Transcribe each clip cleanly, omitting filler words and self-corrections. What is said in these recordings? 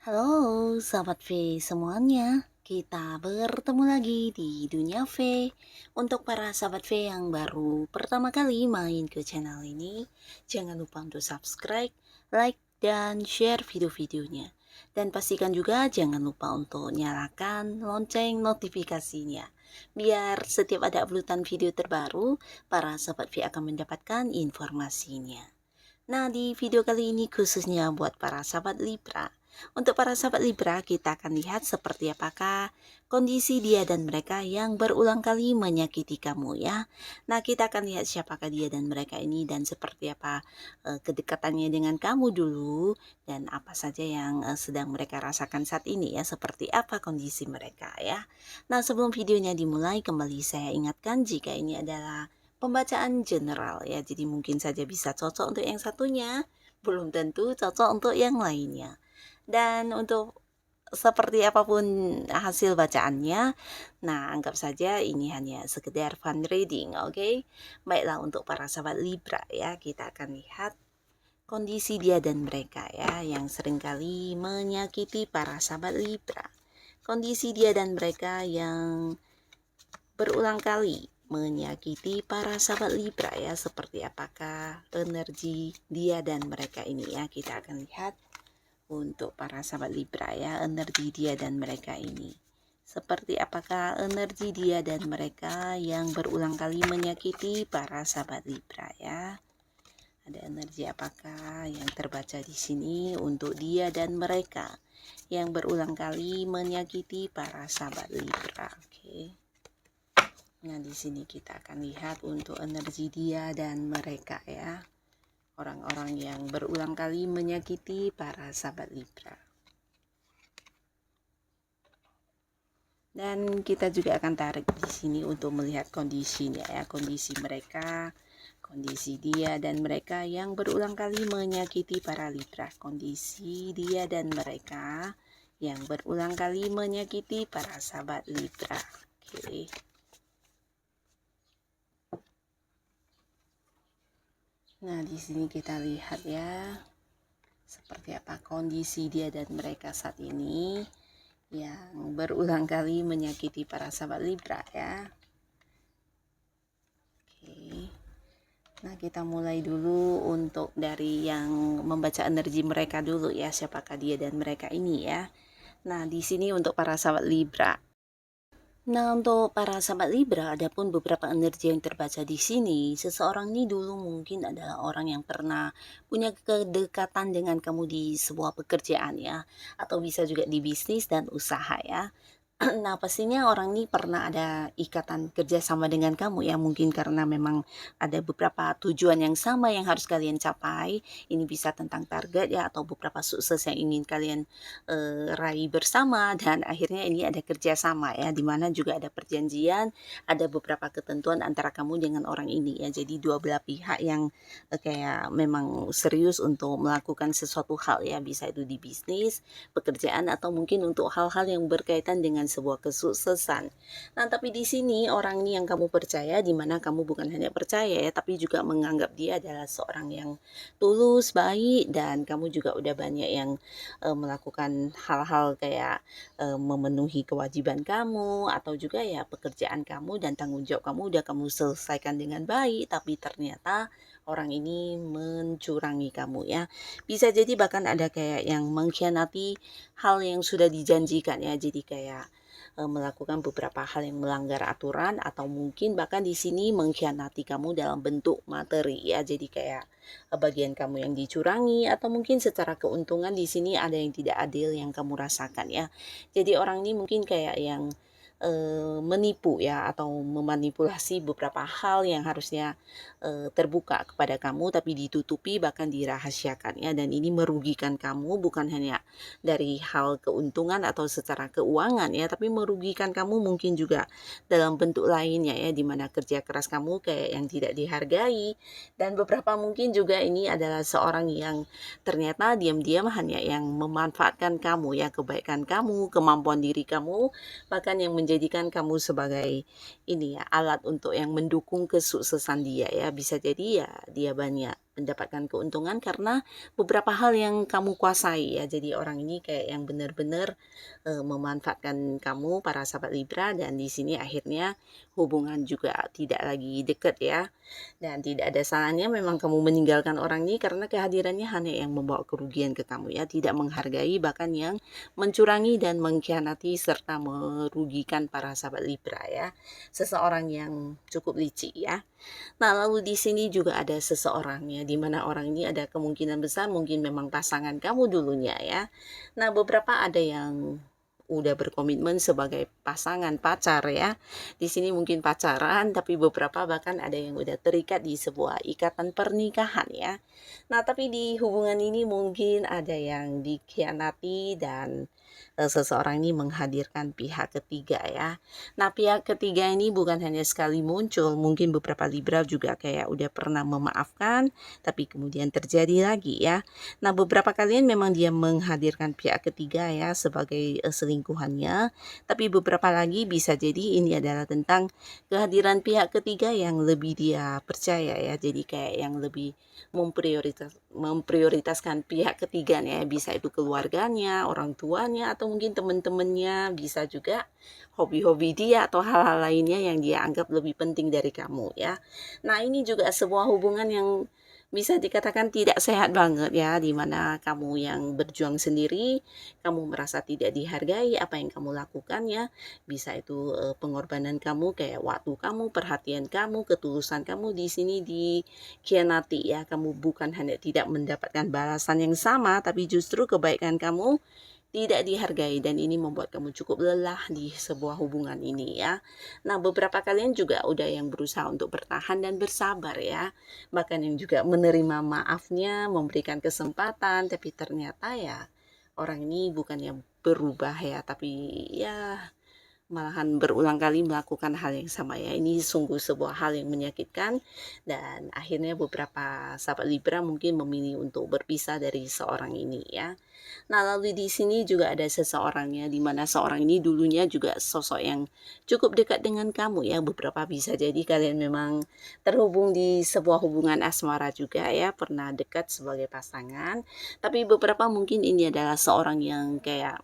Halo, sahabat V semuanya. Kita bertemu lagi di Dunia V. Untuk para sahabat V yang baru pertama kali main ke channel ini, jangan lupa untuk subscribe, like, dan share video-videonya. Dan pastikan juga jangan lupa untuk nyalakan lonceng notifikasinya. Biar setiap ada uploadan video terbaru, para sahabat V akan mendapatkan informasinya. Nah, di video kali ini khususnya buat para sahabat Libra. Untuk para sahabat Libra, kita akan lihat seperti apakah kondisi dia dan mereka yang berulang kali menyakiti kamu ya. Nah, kita akan lihat siapakah dia dan mereka ini dan seperti apa kedekatannya dengan kamu dulu dan apa saja yang sedang mereka rasakan saat ini ya, seperti apa kondisi mereka ya. Nah, sebelum videonya dimulai, kembali saya ingatkan jika ini adalah pembacaan general ya, jadi mungkin saja bisa cocok untuk yang satunya, belum tentu cocok untuk yang lainnya. Dan untuk seperti apapun hasil bacaannya, nah anggap saja ini hanya sekedar fun reading, oke? Baiklah, untuk para sahabat Libra ya, kita akan lihat kondisi dia dan mereka ya, yang seringkali menyakiti para sahabat Libra. Kondisi dia dan mereka yang berulang kali menyakiti para sahabat Libra ya, seperti apakah energi dia dan mereka ini ya. Kita akan lihat untuk para sahabat Libra ya, energi dia dan mereka ini seperti apakah energi dia dan mereka yang berulang kali menyakiti para sahabat Libra ya. Ada energi apakah yang terbaca di sini untuk dia dan mereka yang berulang kali menyakiti para sahabat Libra. Oke. Nah, di sini kita akan lihat untuk energi dia dan mereka ya. Orang-orang yang berulang kali menyakiti para sahabat Libra. Dan kita juga akan tarik di sini untuk melihat kondisinya ya, kondisi mereka, kondisi dia dan mereka yang berulang kali menyakiti para Libra. Kondisi dia dan mereka yang berulang kali menyakiti para sahabat Libra. Oke. Nah, di sini kita lihat ya, seperti apa kondisi dia dan mereka saat ini yang berulang kali menyakiti para sahabat Libra ya. Oke. Nah, kita mulai dulu untuk dari yang membaca energi mereka dulu ya, siapakah dia dan mereka ini ya. Nah, di sini untuk para sahabat Libra. Nah, untuk para sahabat Libra, ada pun beberapa energi yang terbaca di sini. Seseorang ini dulu mungkin adalah orang yang pernah punya kedekatan dengan kamu di sebuah pekerjaan ya, atau bisa juga di bisnis dan usaha ya. Nah, pastinya orang ini pernah ada ikatan kerjasama dengan kamu ya, mungkin karena memang ada beberapa tujuan yang sama yang harus kalian capai. Ini bisa tentang target ya, atau beberapa sukses yang ingin kalian raih bersama, dan akhirnya ini ada kerjasama ya, dimana juga ada perjanjian, ada beberapa ketentuan antara kamu dengan orang ini ya. Jadi dua belah pihak yang kayak memang serius untuk melakukan sesuatu hal ya, bisa itu di bisnis, pekerjaan, atau mungkin untuk hal-hal yang berkaitan dengan sebuah kesuksesan. Nah, tapi di sini orang ini yang kamu percaya, di mana kamu bukan hanya percaya ya, tapi juga menganggap dia adalah seorang yang tulus, baik, dan kamu juga udah banyak yang melakukan hal-hal kayak memenuhi kewajiban kamu, atau juga ya pekerjaan kamu dan tanggung jawab kamu udah kamu selesaikan dengan baik, tapi ternyata orang ini mencurangi kamu ya. Bisa jadi bahkan ada kayak yang mengkhianati hal yang sudah dijanjikan ya. Jadi kayak melakukan beberapa hal yang melanggar aturan, atau mungkin bahkan di sini mengkhianati kamu dalam bentuk materi ya. Jadi kayak bagian kamu yang dicurangi, atau mungkin secara keuntungan di sini ada yang tidak adil yang kamu rasakan ya. Jadi orang ini mungkin kayak yang menipu ya atau memanipulasi beberapa hal yang harusnya terbuka kepada kamu tapi ditutupi bahkan dirahasiakan ya, dan ini merugikan kamu bukan hanya dari hal keuntungan atau secara keuangan ya, tapi merugikan kamu mungkin juga dalam bentuk lainnya ya, di mana kerja keras kamu kayak yang tidak dihargai, dan beberapa mungkin juga ini adalah seorang yang ternyata diam-diam hanya yang memanfaatkan kamu ya, kebaikan kamu, kemampuan diri kamu, bahkan yang menjadikan kamu sebagai ini ya, alat untuk yang mendukung kesuksesan dia ya. Bisa jadi ya dia banyak mendapatkan keuntungan karena beberapa hal yang kamu kuasai ya. Jadi orang ini kayak yang benar-benar memanfaatkan kamu para sahabat Libra, dan di sini akhirnya hubungan juga tidak lagi dekat ya. Dan tidak ada salahnya memang kamu meninggalkan orang ini karena kehadirannya hanya yang membawa kerugian ke kamu ya, tidak menghargai, bahkan yang mencurangi dan mengkhianati serta merugikan para sahabat Libra ya. Seseorang yang cukup licik ya. Nah, lalu di sini juga ada seseorang ya, di mana orang ini ada kemungkinan besar mungkin memang pasangan kamu dulunya ya. Nah, beberapa ada yang udah berkomitmen sebagai pasangan pacar ya. Di sini mungkin pacaran, tapi beberapa bahkan ada yang udah terikat di sebuah ikatan pernikahan ya. Nah, tapi di hubungan ini mungkin ada yang dikhianati dan seseorang ini menghadirkan pihak ketiga ya. Nah, pihak ketiga ini bukan hanya sekali muncul, mungkin beberapa Libra juga kayak udah pernah memaafkan, tapi kemudian terjadi lagi ya. Nah, beberapa kalian memang dia menghadirkan pihak ketiga ya sebagai selingkuhannya, tapi beberapa lagi bisa jadi ini adalah tentang kehadiran pihak ketiga yang lebih dia percaya ya. Jadi kayak yang lebih memprioritaskan pihak ketiganya ya, bisa itu keluarganya, orang tuanya, atau mungkin teman-temannya, bisa juga hobi-hobi dia atau hal-hal lainnya yang dia anggap lebih penting dari kamu ya. Nah, ini juga sebuah hubungan yang bisa dikatakan tidak sehat banget ya, dimana kamu yang berjuang sendiri, kamu merasa tidak dihargai apa yang kamu lakukan ya, bisa itu pengorbanan kamu kayak waktu kamu, perhatian kamu, ketulusan kamu di sini dikhianati ya. Kamu bukan hanya tidak mendapatkan balasan yang sama, tapi justru kebaikan kamu tidak dihargai, dan ini membuat kamu cukup lelah di sebuah hubungan ini ya. Nah, beberapa kalian juga udah yang berusaha untuk bertahan dan bersabar ya. Bahkan yang juga menerima maafnya, memberikan kesempatan, tapi ternyata ya orang ini bukannya berubah ya, tapi ya malahan berulang kali melakukan hal yang sama ya. Ini sungguh sebuah hal yang menyakitkan, dan akhirnya beberapa sahabat Libra mungkin memilih untuk berpisah dari seorang ini ya. Nah, lalu di sini juga ada seseorangnya, di mana seorang ini dulunya juga sosok yang cukup dekat dengan kamu ya. Beberapa bisa jadi kalian memang terhubung di sebuah hubungan asmara juga ya, pernah dekat sebagai pasangan. Tapi beberapa mungkin ini adalah seorang yang kayak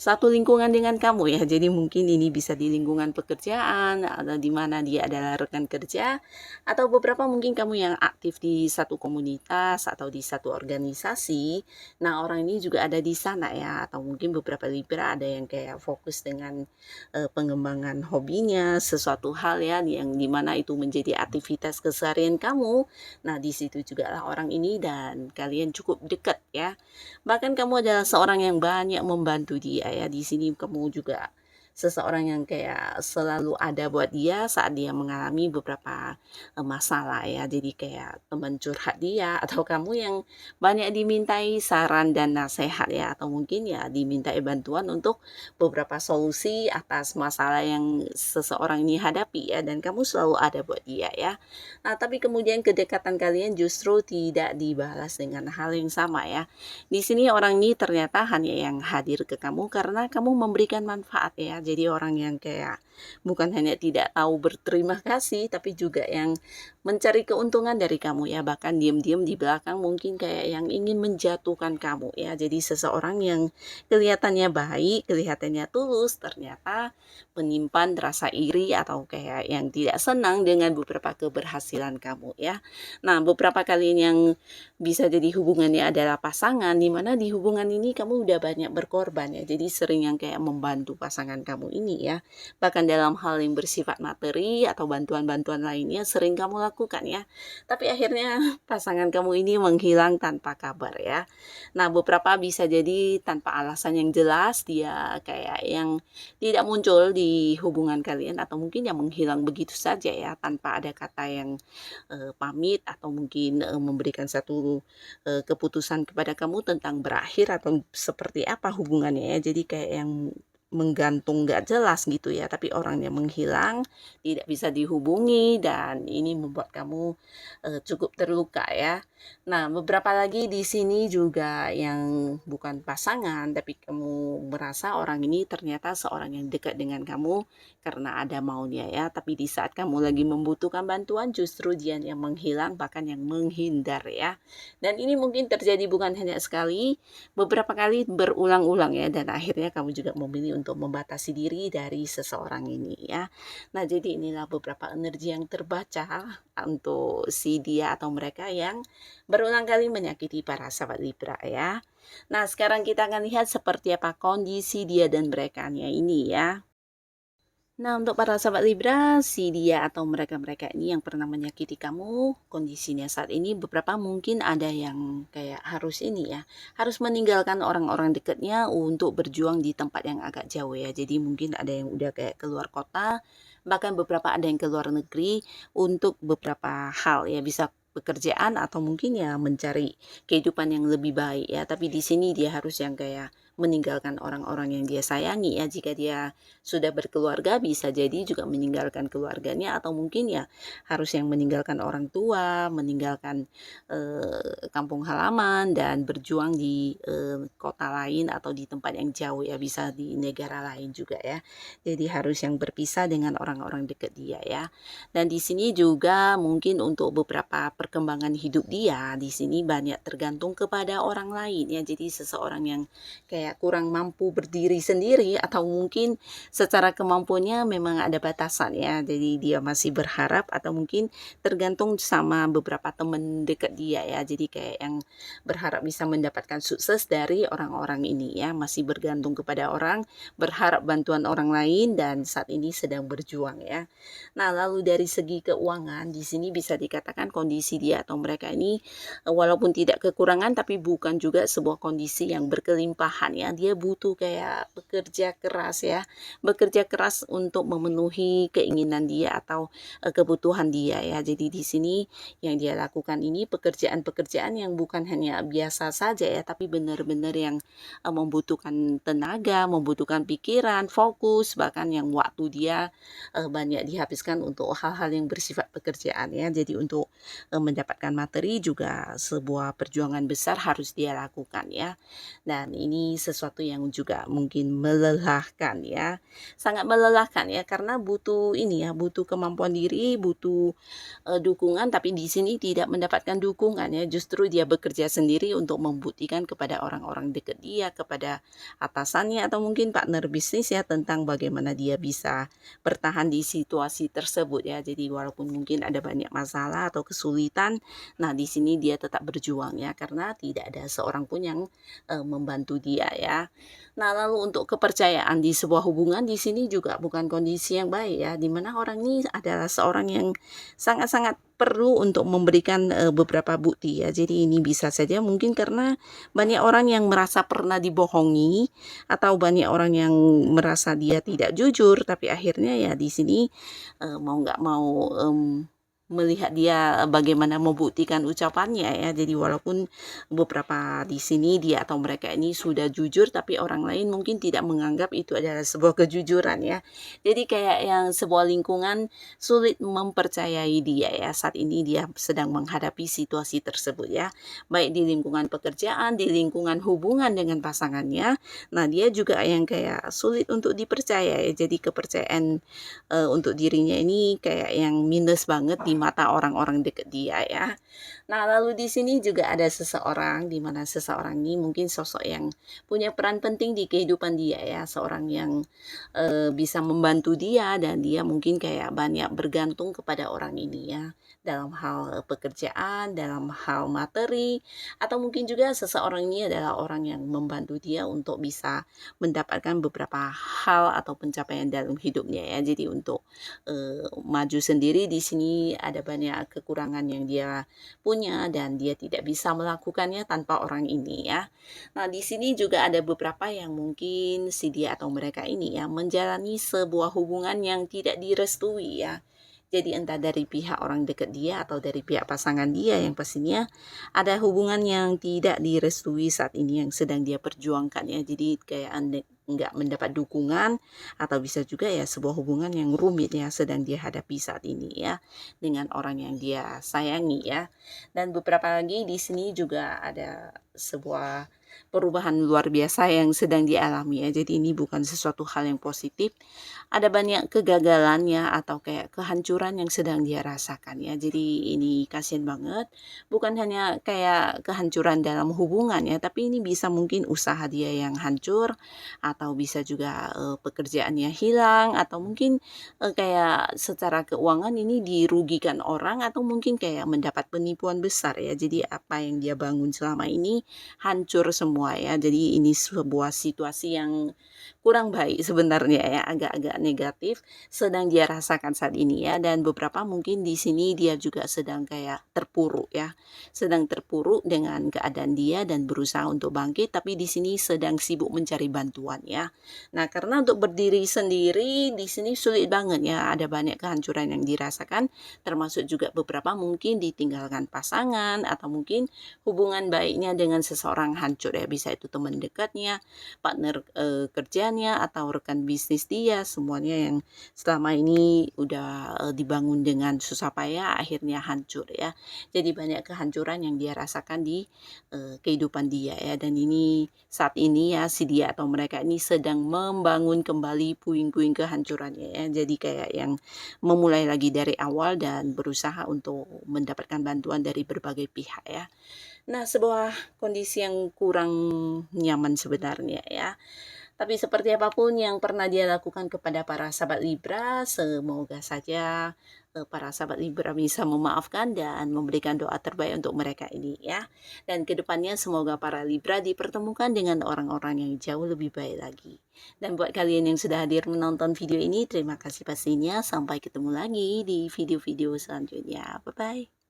satu lingkungan dengan kamu ya. Jadi mungkin ini bisa di lingkungan pekerjaan atau di mana dia adalah rekan kerja, atau beberapa mungkin kamu yang aktif di satu komunitas atau di satu organisasi. Nah, orang ini juga ada di sana ya, atau mungkin beberapa Libra ada yang kayak fokus dengan pengembangan hobinya, sesuatu hal ya yang dimana itu menjadi aktivitas keseharian kamu. Nah, di situ juga lah orang ini dan kalian cukup dekat ya. Bahkan kamu adalah seorang yang banyak membantu dia ya. Di sini kamu juga seseorang yang kayak selalu ada buat dia saat dia mengalami beberapa masalah ya. Jadi kayak teman curhat dia, atau kamu yang banyak dimintai saran dan nasihat ya, atau mungkin ya dimintai bantuan untuk beberapa solusi atas masalah yang seseorang ini hadapi ya, dan kamu selalu ada buat dia ya. Nah, tapi kemudian kedekatan kalian justru tidak dibalas dengan hal yang sama ya. Di sini orang ini ternyata hanya yang hadir ke kamu karena kamu memberikan manfaat ya. Jadi orang yang kayak bukan hanya tidak tahu berterima kasih, tapi juga yang mencari keuntungan dari kamu ya. Bahkan diam-diam di belakang mungkin kayak yang ingin menjatuhkan kamu ya. Jadi seseorang yang kelihatannya baik, kelihatannya tulus, ternyata menyimpan rasa iri atau kayak yang tidak senang dengan beberapa keberhasilan kamu ya. Nah, beberapa kalian yang bisa jadi hubungannya adalah pasangan, di mana di hubungan ini kamu udah banyak berkorban ya. Jadi sering yang kayak membantu pasangan kamu ini ya. Bahkan dalam hal yang bersifat materi atau bantuan-bantuan lainnya sering kamu lakukan ya. Tapi akhirnya pasangan kamu ini menghilang tanpa kabar ya. Nah, beberapa bisa jadi tanpa alasan yang jelas dia kayak yang tidak muncul di hubungan kalian atau mungkin yang menghilang begitu saja ya tanpa ada kata yang pamit atau mungkin memberikan satu keputusan kepada kamu tentang berakhir atau seperti apa hubungannya ya. Jadi kayak yang menggantung nggak jelas gitu ya, tapi orangnya menghilang, tidak bisa dihubungi dan ini membuat kamu cukup terluka ya. Nah, beberapa lagi di sini juga yang bukan pasangan, tapi kamu merasa orang ini ternyata seorang yang dekat dengan kamu karena ada maunya ya, tapi di saat kamu lagi membutuhkan bantuan justru dia yang menghilang bahkan yang menghindar ya. Dan ini mungkin terjadi bukan hanya sekali, beberapa kali berulang-ulang ya, dan akhirnya kamu juga memilih untuk membatasi diri dari seseorang ini ya. Nah, jadi inilah beberapa energi yang terbaca untuk si dia atau mereka yang berulang kali menyakiti para sahabat Libra ya. Nah, sekarang kita akan lihat seperti apa kondisi dia dan mereka-nya ini ya. Nah, untuk para sahabat Libra, si dia atau mereka-mereka ini yang pernah menyakiti kamu, kondisinya saat ini beberapa mungkin ada yang kayak harus ini ya, harus meninggalkan orang-orang dekatnya untuk berjuang di tempat yang agak jauh ya. Jadi mungkin ada yang udah kayak keluar kota, bahkan beberapa ada yang keluar negeri untuk beberapa hal ya, bisa pekerjaan atau mungkin ya mencari kehidupan yang lebih baik ya. Tapi di sini dia harus yang kayak meninggalkan orang-orang yang dia sayangi ya. Jika dia sudah berkeluarga bisa jadi juga meninggalkan keluarganya atau mungkin ya harus yang meninggalkan orang tua, meninggalkan kampung halaman dan berjuang di kota lain atau di tempat yang jauh ya, bisa di negara lain juga ya. Jadi harus yang berpisah dengan orang-orang dekat dia ya. Dan di sini juga mungkin untuk beberapa perkembangan hidup dia di sini banyak tergantung kepada orang lain ya. Jadi seseorang yang kayak kurang mampu berdiri sendiri atau mungkin secara kemampuannya memang ada batasan ya. Jadi dia masih berharap atau mungkin tergantung sama beberapa teman dekat dia ya. Jadi kayak yang berharap bisa mendapatkan sukses dari orang-orang ini ya. Masih bergantung kepada orang, berharap bantuan orang lain dan saat ini sedang berjuang ya. Nah, lalu dari segi keuangan di sini bisa dikatakan kondisi dia atau mereka ini walaupun tidak kekurangan tapi bukan juga sebuah kondisi yang berkelimpahan ya. Dia butuh kayak bekerja keras ya, bekerja keras untuk memenuhi keinginan dia atau kebutuhan dia ya. Jadi di sini yang dia lakukan ini pekerjaan-pekerjaan yang bukan hanya biasa saja ya, tapi benar-benar yang membutuhkan tenaga, membutuhkan pikiran, fokus, bahkan yang waktu dia banyak dihabiskan untuk hal-hal yang bersifat pekerjaan ya. Jadi untuk mendapatkan materi juga sebuah perjuangan besar harus dia lakukan ya. Dan ini sesuatu yang juga mungkin melelahkan ya, sangat melelahkan ya, karena butuh ini ya, butuh kemampuan diri, butuh dukungan, tapi di sini tidak mendapatkan dukungan ya, justru dia bekerja sendiri untuk membuktikan kepada orang-orang dekat dia, kepada atasannya atau mungkin partner bisnis ya, tentang bagaimana dia bisa bertahan di situasi tersebut ya. Jadi walaupun mungkin ada banyak masalah atau kesulitan, nah di sini dia tetap berjuang ya, karena tidak ada seorang pun yang membantu dia ya. Nah, lalu untuk kepercayaan di sebuah hubungan di sini juga bukan kondisi yang baik ya, dimana orang ini adalah seorang yang sangat-sangat perlu untuk memberikan beberapa bukti ya. Jadi ini bisa saja mungkin karena banyak orang yang merasa pernah dibohongi atau banyak orang yang merasa dia tidak jujur, tapi akhirnya ya di sini mau nggak mau melihat dia bagaimana membuktikan ucapannya ya. Jadi walaupun beberapa di sini dia atau mereka ini sudah jujur, tapi orang lain mungkin tidak menganggap itu adalah sebuah kejujuran ya. Jadi kayak yang sebuah lingkungan sulit mempercayai dia ya. Saat ini dia sedang menghadapi situasi tersebut ya. Baik di lingkungan pekerjaan, di lingkungan hubungan dengan pasangannya. Nah, dia juga yang kayak sulit untuk dipercaya ya. Jadi kepercayaan untuk dirinya ini kayak yang minus banget di mata orang-orang dekat dia ya. Nah, lalu di sini juga ada seseorang di mana seseorang ini mungkin sosok yang punya peran penting di kehidupan dia ya, seorang yang bisa membantu dia dan dia mungkin kayak banyak bergantung kepada orang ini ya, dalam hal pekerjaan, dalam hal materi, atau mungkin juga seseorang ini adalah orang yang membantu dia untuk bisa mendapatkan beberapa hal atau pencapaian dalam hidupnya ya. Jadi untuk maju sendiri di sini ada banyak kekurangan yang dia punya dan dia tidak bisa melakukannya tanpa orang ini ya. Nah, di sini juga ada beberapa yang mungkin si dia atau mereka ini ya menjalani sebuah hubungan yang tidak direstui ya. Jadi entah dari pihak orang dekat dia atau dari pihak pasangan dia yang pastinya ada hubungan yang tidak direstui saat ini yang sedang dia perjuangkan ya. Jadi kayak nggak mendapat dukungan atau bisa juga ya sebuah hubungan yang rumit ya sedang dia hadapi saat ini ya dengan orang yang dia sayangi ya. Dan beberapa lagi di sini juga ada sebuah perubahan luar biasa yang sedang dialami ya. Jadi ini bukan sesuatu hal yang positif. Ada banyak kegagalannya atau kayak kehancuran yang sedang dia rasakan ya. Jadi ini kasihan banget. Bukan hanya kayak kehancuran dalam hubungan ya, tapi ini bisa mungkin usaha dia yang hancur atau bisa juga pekerjaannya hilang atau mungkin kayak secara keuangan ini dirugikan orang atau mungkin kayak mendapat penipuan besar ya. Jadi apa yang dia bangun selama ini hancur semua ya. Jadi ini sebuah situasi yang kurang baik sebenarnya ya, agak-agak negatif sedang dia rasakan saat ini ya. Dan beberapa mungkin di sini dia juga sedang kayak terpuruk ya. Sedang terpuruk dengan keadaan dia dan berusaha untuk bangkit, tapi di sini sedang sibuk mencari bantuan ya. Nah, karena untuk berdiri sendiri di sini sulit banget ya. Ada banyak kehancuran yang dirasakan, termasuk juga beberapa mungkin ditinggalkan pasangan atau mungkin hubungan baiknya dengan seseorang hancur ya. Bisa itu teman dekatnya, partner kerjanya atau rekan bisnis dia, semuanya yang selama ini udah dibangun dengan susah payah akhirnya hancur ya. Jadi banyak kehancuran yang dia rasakan di kehidupan dia ya. Dan ini saat ini ya si dia atau mereka ini sedang membangun kembali puing-puing kehancurannya ya. Jadi kayak yang memulai lagi dari awal dan berusaha untuk mendapatkan bantuan dari berbagai pihak ya. Nah, sebuah kondisi yang kurang nyaman sebenarnya ya. Tapi seperti apapun yang pernah dia lakukan kepada para sahabat Libra, semoga saja para sahabat Libra bisa memaafkan dan memberikan doa terbaik untuk mereka ini ya. Dan kedepannya semoga para Libra dipertemukan dengan orang-orang yang jauh lebih baik lagi. Dan buat kalian yang sudah hadir menonton video ini, terima kasih pastinya. Sampai ketemu lagi di video-video selanjutnya. Bye-bye.